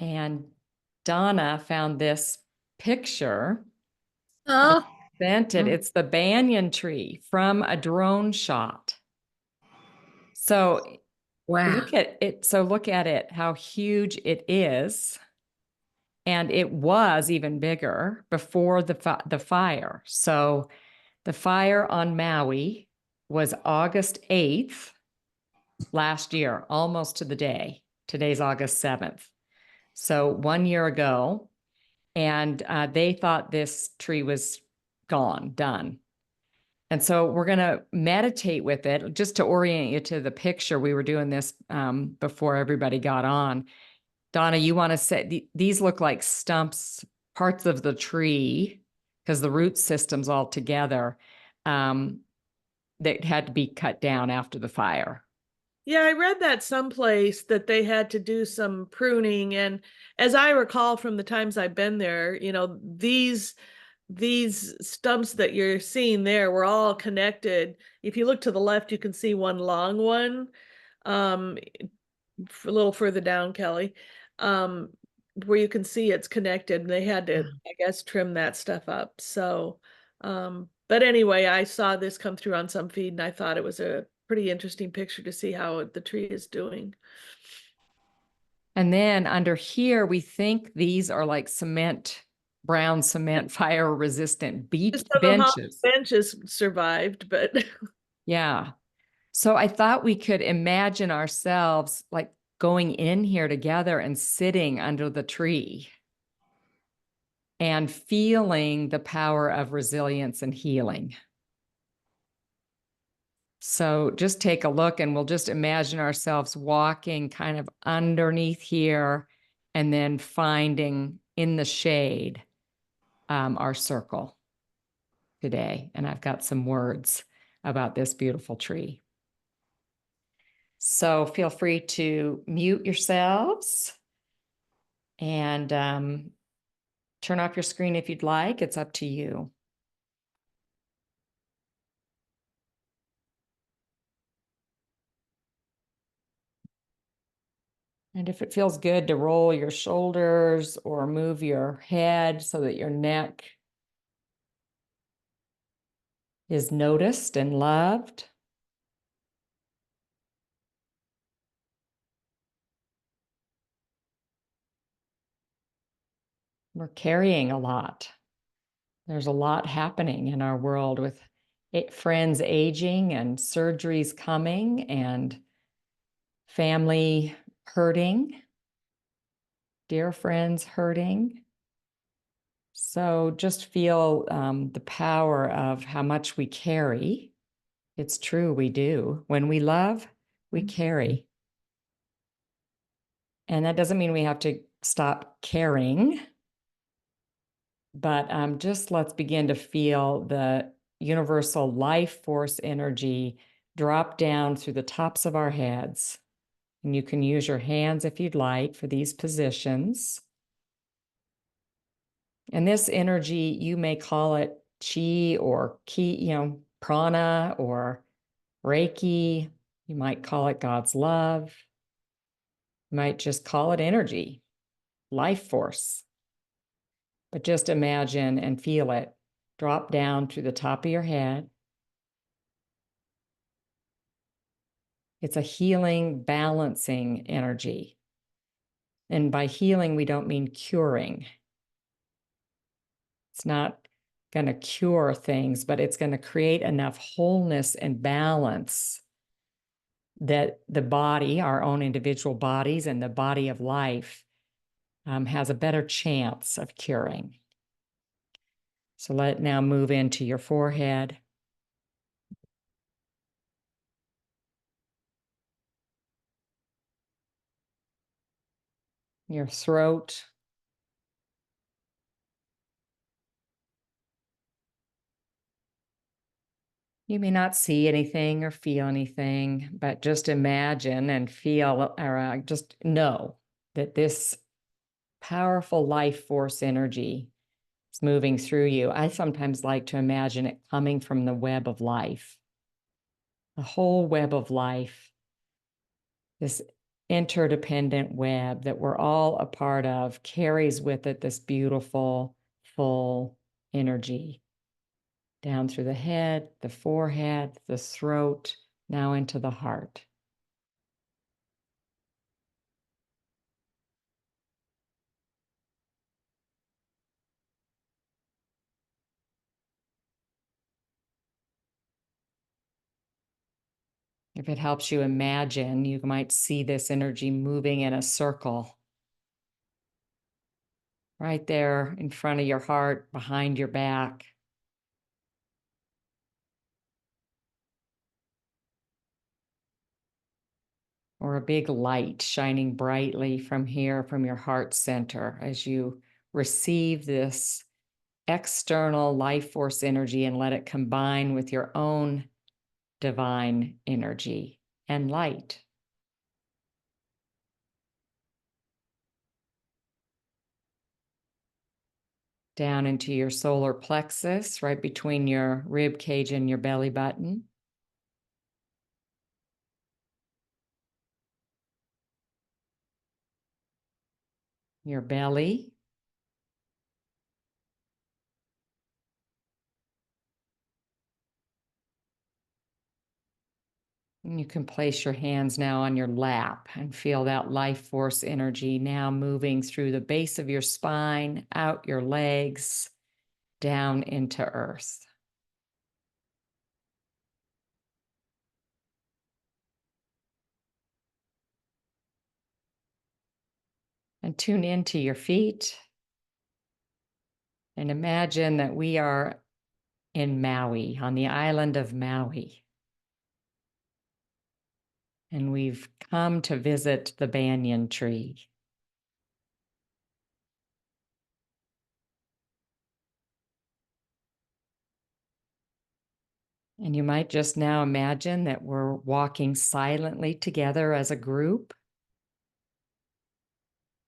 And Donna found this picture. Oh, Sent it. It's the banyan tree from a drone shot. So wow. look at it. So look at it, how huge it is. And it was even bigger before the fire. So the fire on Maui was August 8th last year, almost to the day. Today's August 7th. So 1 year ago, and they thought this tree was gone, done. And so we're going to meditate with it just to orient you to the picture. We were doing this before everybody got on. Donna, you want to say these look like stumps, parts of the tree, because the root system's all together, that had to be cut down after the fire. Yeah, I read that someplace that they had to do some pruning. And as I recall from the times I've been there, these stumps that you're seeing there were all connected. If you look to the left, you can see one long one, um, a little further down, Kelly, um, where you can see it's connected. And they had to, I guess, trim that stuff up. So, but anyway, I saw this come through on some feed, and I thought it was a pretty interesting picture to see how the tree is doing. And then under here, we think these are like brown cement, fire resistant Just don't know how benches. the benches survived, but Yeah. So I thought we could imagine ourselves like going in here together and sitting under the tree and feeling the power of resilience and healing. So just take a look, and we'll just imagine ourselves walking kind of underneath here and then finding in the shade our circle today. And I've got some words about this beautiful tree. So feel free to mute yourselves and turn off your screen if you'd like. It's up to you. And if it feels good to roll your shoulders or move your head so that your neck is noticed and loved. We're carrying a lot. There's a lot happening in our world with friends aging and surgeries coming and family hurting, dear friends hurting. So just feel the power of how much we carry. It's true, we do. When we love, we carry. And that doesn't mean we have to stop caring, but just let's begin to feel the universal life force energy drop down through the tops of our heads. And you can use your hands if you'd like for these positions. And this energy, you may call it chi or ki, prana or Reiki. You might call it God's love. You might just call it energy, life force. But just imagine and feel it drop down through the top of your head. It's a healing, balancing energy. And by healing, we don't mean curing. It's not going to cure things, but it's going to create enough wholeness and balance that the body, our own individual bodies, and the body of life has a better chance of curing. So let it now move into your forehead. Your throat. You may not see anything or feel anything, but just imagine and feel, or just know that this powerful life force energy is moving through you. I sometimes like to imagine it coming from the web of life, the whole web of life, this interdependent web that we're all a part of carries with it this beautiful, full energy down through the head, the forehead, the throat, now into the heart. If it helps you imagine, you might see this energy moving in a circle right there in front of your heart, behind your back. Or a big light shining brightly from here, from your heart center, as you receive this external life force energy and let it combine with your own divine energy and light. Down into your solar plexus, right between your rib cage and your belly button. Your belly. And you can place your hands now on your lap and feel that life force energy now moving through the base of your spine, out your legs, down into earth. And tune into your feet and imagine that we are in Maui, on the island of Maui. And we've come to visit the banyan tree. And you might just now imagine that we're walking silently together as a group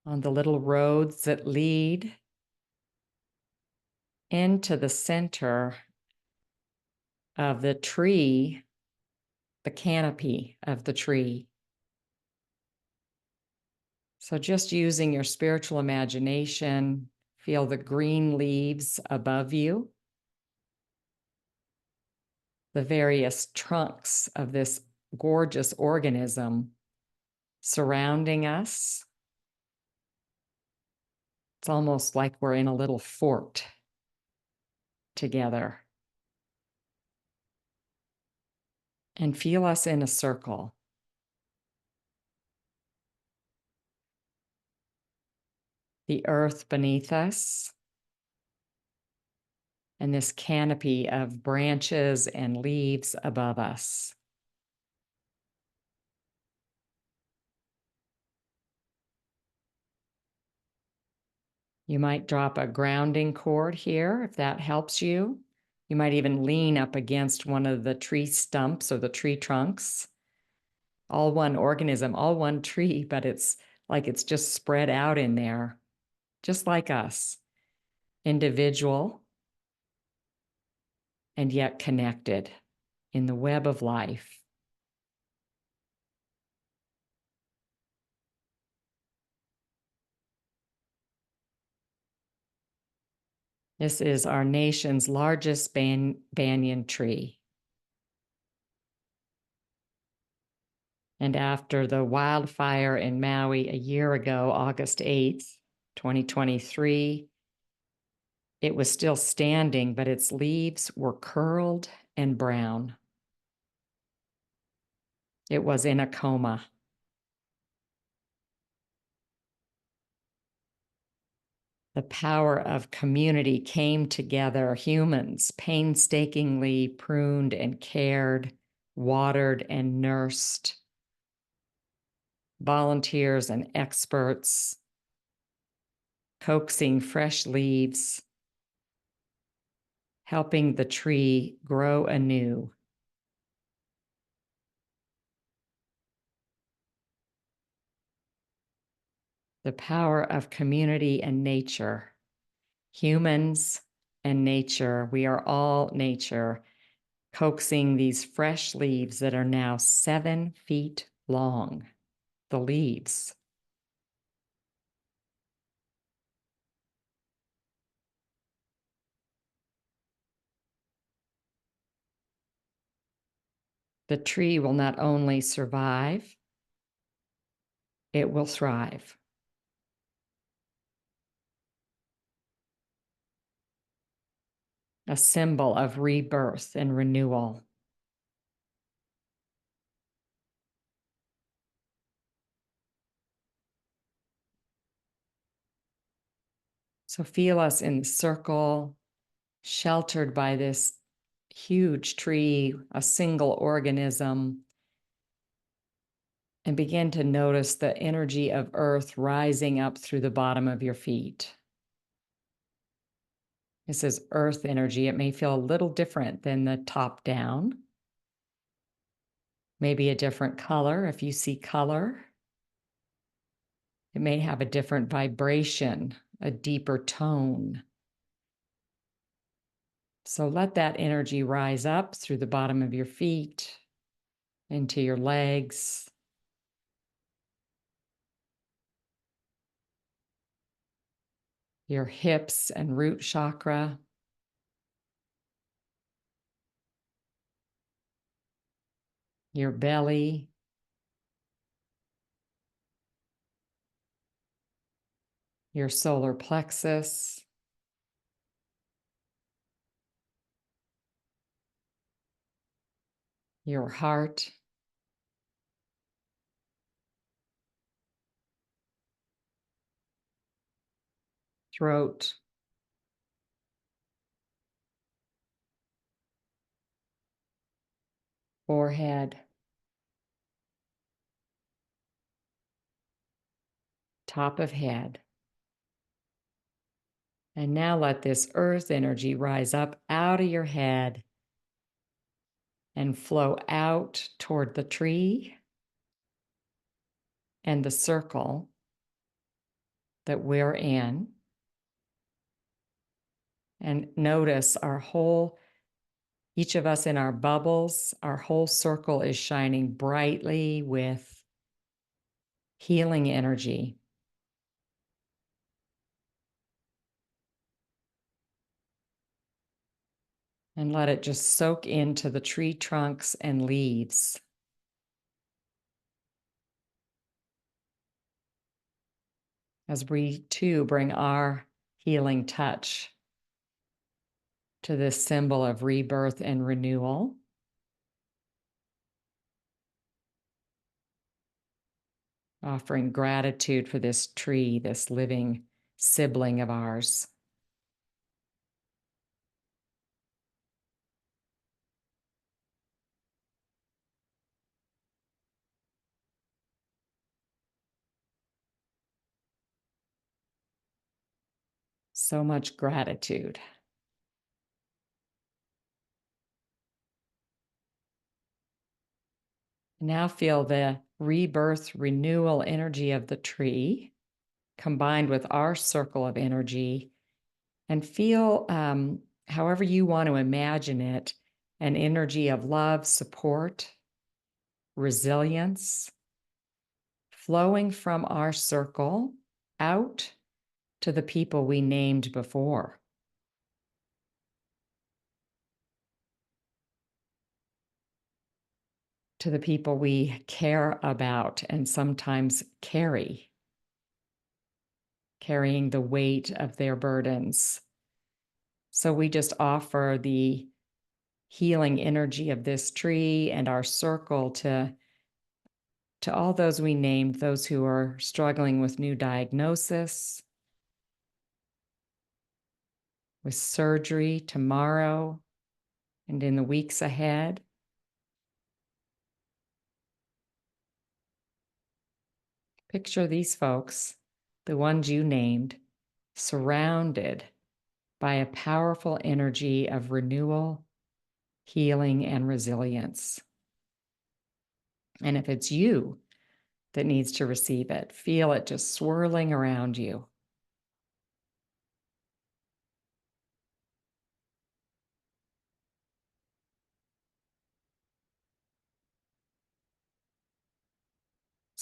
on the little roads that lead into the center of the tree, the canopy of the tree. So just using your spiritual imagination, feel the green leaves above you, the various trunks of this gorgeous organism surrounding us. It's almost like we're in a little fort together. And feel us in a circle. The earth beneath us, and this canopy of branches and leaves above us. You might drop a grounding cord here if that helps you. You might even lean up against one of the tree stumps or the tree trunks. All one organism, all one tree, but it's like it's just spread out in there, just like us, individual and yet connected in the web of life. This is our nation's largest banyan tree. And after the wildfire in Maui a year ago, August 8th, 2023, it was still standing, but its leaves were curled and brown. It was in a coma. The power of community came together. Humans painstakingly pruned and cared, watered and nursed. Volunteers and experts coaxing fresh leaves, helping the tree grow anew. The power of community and nature. Humans and nature, we are all nature, coaxing these fresh leaves that are now 7 feet long. the leaves. The tree will not only survive, it will thrive. A symbol of rebirth and renewal. So feel us in the circle, sheltered by this huge tree, a single organism, and begin to notice the energy of earth rising up through the bottom of your feet. This is earth energy. It may feel a little different than the top down. Maybe a different color if you see color. It may have a different vibration, a deeper tone. So let that energy rise up through the bottom of your feet, into your legs, your hips and root chakra, your belly, your solar plexus, your heart, throat, forehead, top of head. And now let this earth energy rise up out of your head and flow out toward the tree and the circle that we're in. And notice each of us in our bubbles, our whole circle is shining brightly with healing energy. And let it just soak into the tree trunks and leaves. As we too bring our healing touch to this symbol of rebirth and renewal. Offering gratitude for this tree, this living sibling of ours. So much gratitude. Now feel the rebirth, renewal energy of the tree combined with our circle of energy, and feel, however you want to imagine it, an energy of love, support, resilience, flowing from our circle out to the people we named before. To the people we care about and sometimes carrying the weight of their burdens. So we just offer the healing energy of this tree and our circle to all those we named, those who are struggling with new diagnosis, with surgery tomorrow and in the weeks ahead. Picture these folks, the ones you named, surrounded by a powerful energy of renewal, healing, and resilience. And if it's you that needs to receive it, feel it just swirling around you.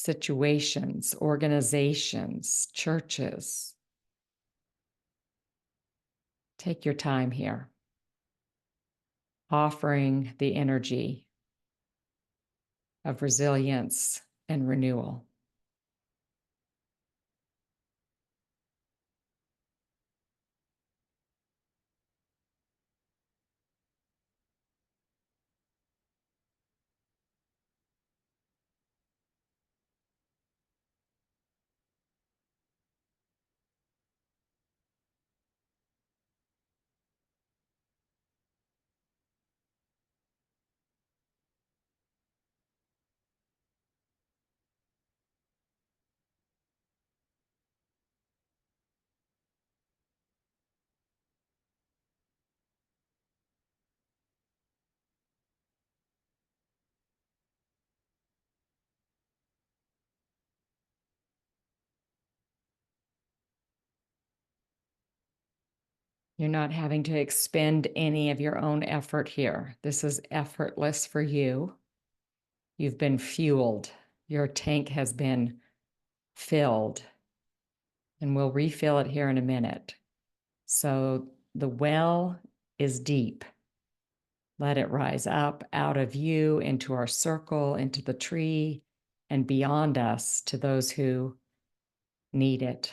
situations, organizations, churches. Take your time here, offering the energy of resilience and renewal. You're not having to expend any of your own effort here. This is effortless for you. You've been fueled. Your tank has been filled, and we'll refill it here in a minute. So the well is deep. Let it rise up out of you into our circle, into the tree, and beyond us to those who need it.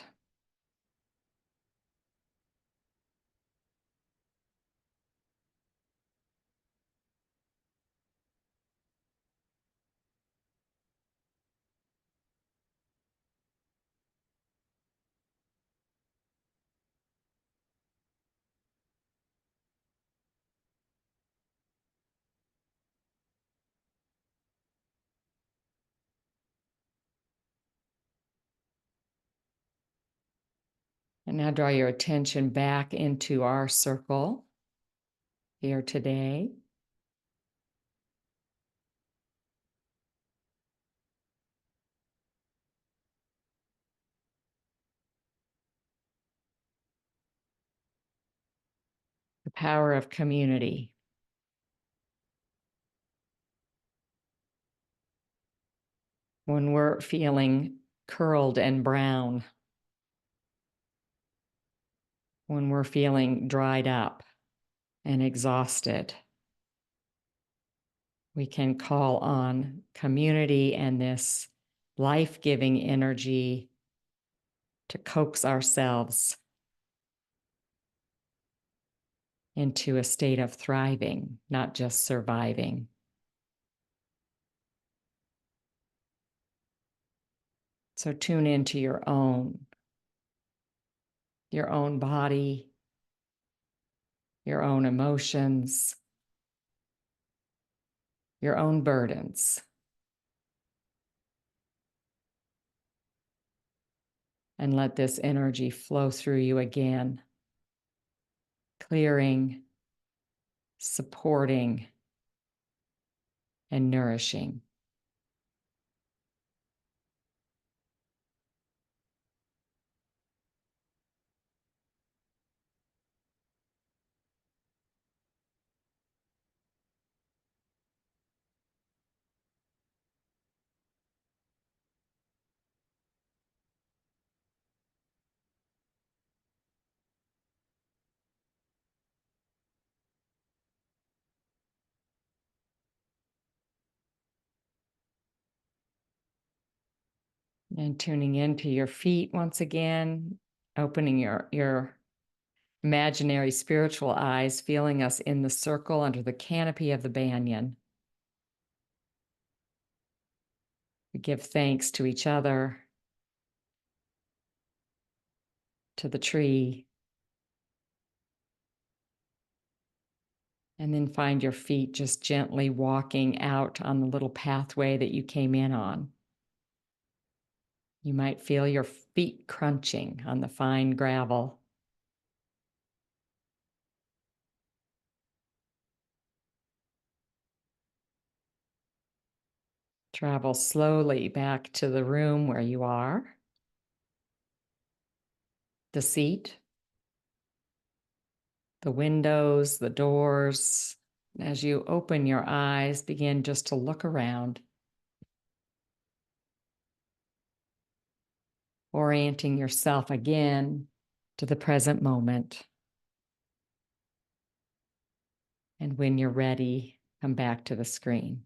And now draw your attention back into our circle here today. The power of community. When we're feeling curled and brown, when we're feeling dried up and exhausted, we can call on community and this life-giving energy to coax ourselves into a state of thriving, not just surviving. So tune into your own body, your own emotions, your own burdens. And let this energy flow through you again, clearing, supporting, and nourishing. And tuning into your feet once again, opening your imaginary spiritual eyes, feeling us in the circle under the canopy of the banyan. We give thanks to each other, to the tree, and then find your feet just gently walking out on the little pathway that you came in on. You might feel your feet crunching on the fine gravel. Travel slowly back to the room where you are, the seat, the windows, the doors. As you open your eyes, begin just to look around. orienting yourself again to the present moment. And when you're ready, come back to the screen.